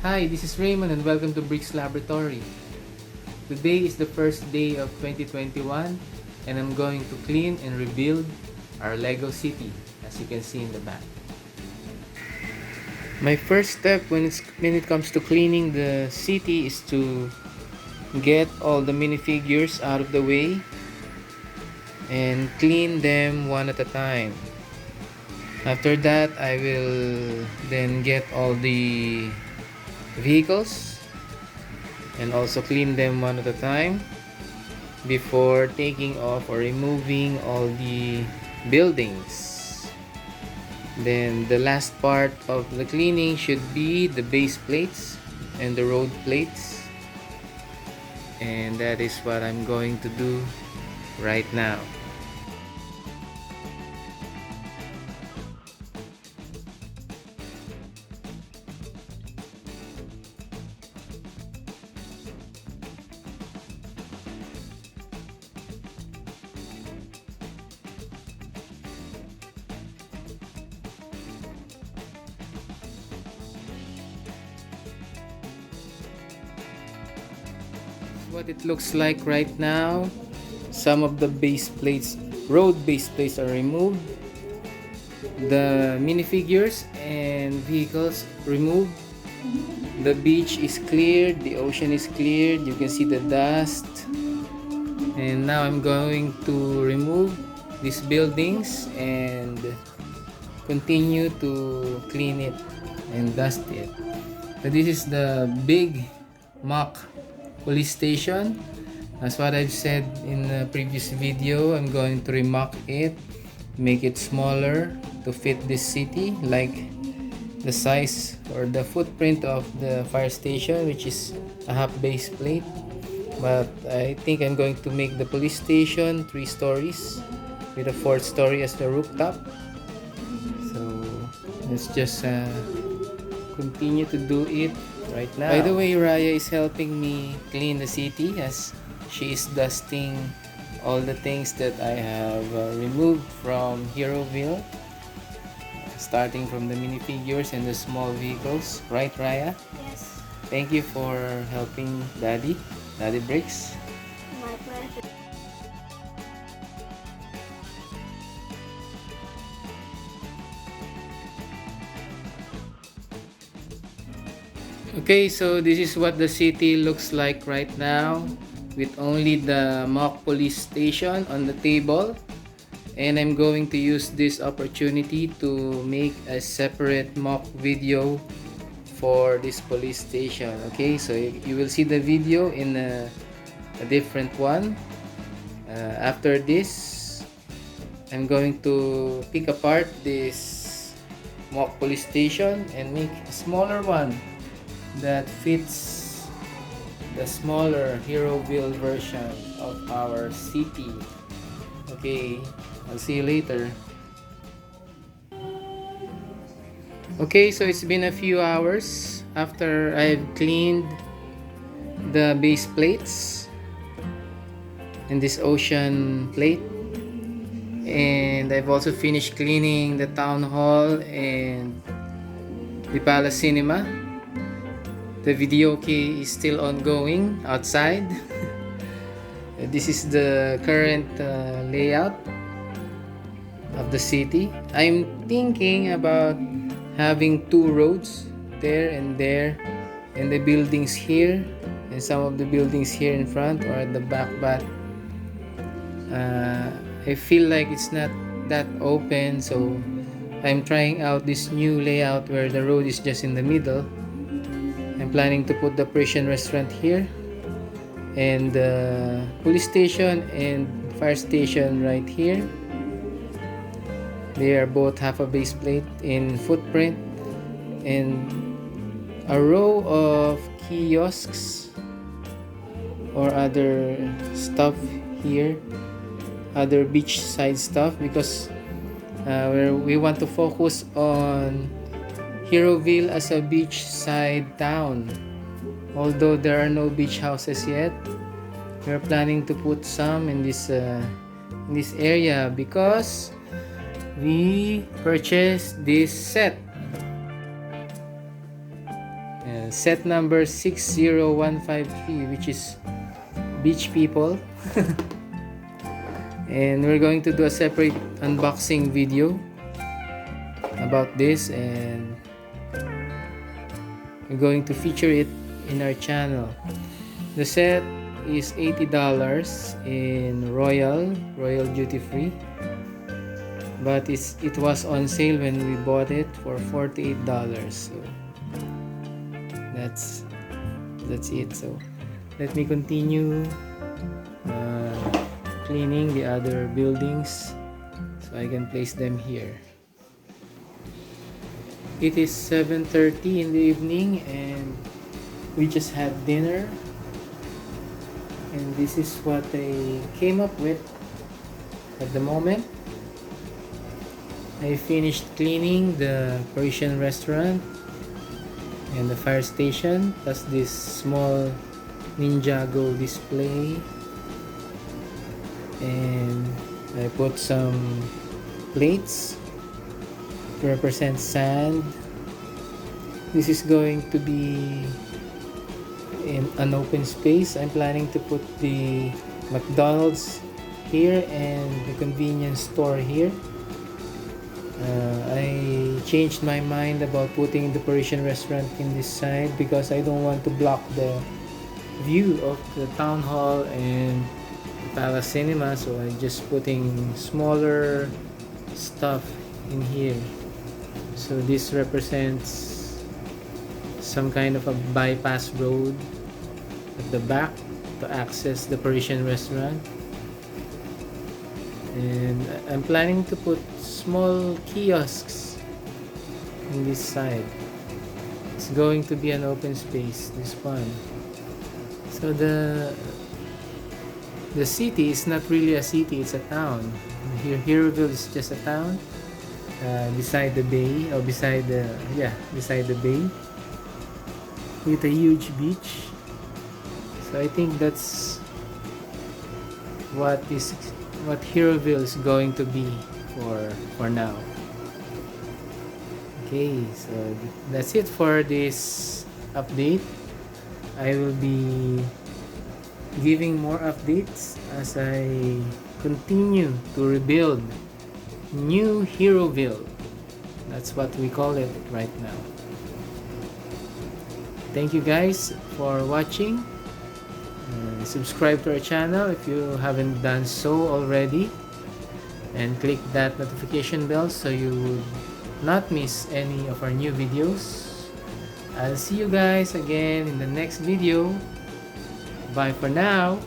Hi, this is Raymond and welcome to Bricks Laboratory. Today is the first day of 2021 and I'm going to clean and rebuild our Lego city, as you can see in the back. My first step when it comes to cleaning the city is to get all the minifigures out of the way and clean them one at a time. After that, I will then get all the vehicles and also clean them one at a time before taking off or removing all the buildings. Then the last part of the cleaning should be the base plates and the road plates, and that is what I'm going to do right now. What it looks like right now. Some of the base plates, road base plates, are removed. The minifigures and vehicles removed. The beach is cleared, the ocean is cleared, you can see the dust. And now I'm going to remove these buildings and continue to clean it and dust it. So this is the big mock police station. As what I've said in the previous video, I'm going to remock it, make it smaller to fit this city, like the size or the footprint of the fire station, which is a half base plate. But I think I'm going to make the police station 3 stories with a 4th story as the rooftop. So let's just continue to do it right now. By the way, Ryah is helping me clean the city as she is dusting all the things that I have removed from Heroville, starting from the minifigures and the small vehicles. Right, Ryah? Yes. Thank you for helping Daddy Bricks. My pleasure. Okay, so this is what the city looks like right now, with only the mock police station on the table. And I'm going to use this opportunity to make a separate mock video for this police station. Okay, so you will see the video in a different one. After this, I'm going to pick apart this mock police station and make a smaller one that fits the smaller Heroville version of our city. Okay, I'll see you later. Okay, so it's been a few hours after I've cleaned the base plates and this ocean plate, and I've also finished cleaning the town hall and the Palace Cinema. The video key is still ongoing outside. This is the current layout of the city. I'm thinking about having 2 roads there, and the buildings here, and some of the buildings here in front or at the back, but I feel like it's not that open, so I'm trying out this new layout where the road is just in the middle. I'm planning to put the Persian restaurant here and the police station and fire station right here. They are both half a base plate in footprint, and a row of kiosks or other stuff here, other beachside stuff, because we want to focus on Heroville as a beachside town. Although there are no beach houses yet, we're planning to put some in this area because we purchased this set. set number 60153, which is beach people. And we're going to do a separate unboxing video about this, and we're going to feature it in our channel. The set is $80 in Royal duty free, but it was on sale when we bought it for $48. So that's it. So let me continue cleaning the other buildings so I can place them here. It is 7:30 in the evening and we just had dinner, and this is what I came up with at the moment. I finished cleaning the Parisian restaurant and the fire station, plus this small Ninjago display, and I put some plates to represent sand. This is going to be in an open space. I'm planning to put the McDonald's here and the convenience store here. I changed my mind about putting the Parisian restaurant in this side because I don't want to block the view of the town hall and the Palace Cinema, so I'm just putting smaller stuff in here. So this represents some kind of a bypass road at the back to access the Parisian restaurant, and I'm planning to put small kiosks in this side. It's going to be an open space, this one. So the city is not really a city, it's a town. Here Heroville is just a town beside the bay, or beside the bay with a huge beach. So I think that's what Heroville is going to be for now. Okay, so that's it for this update. I will be giving more updates as I continue to rebuild new Heroville. That's what we call it right now. Thank you guys for watching. Subscribe to our channel if you haven't done so already, and click that notification bell so you would not miss any of our new videos. I'll see you guys again in the next video. Bye for now.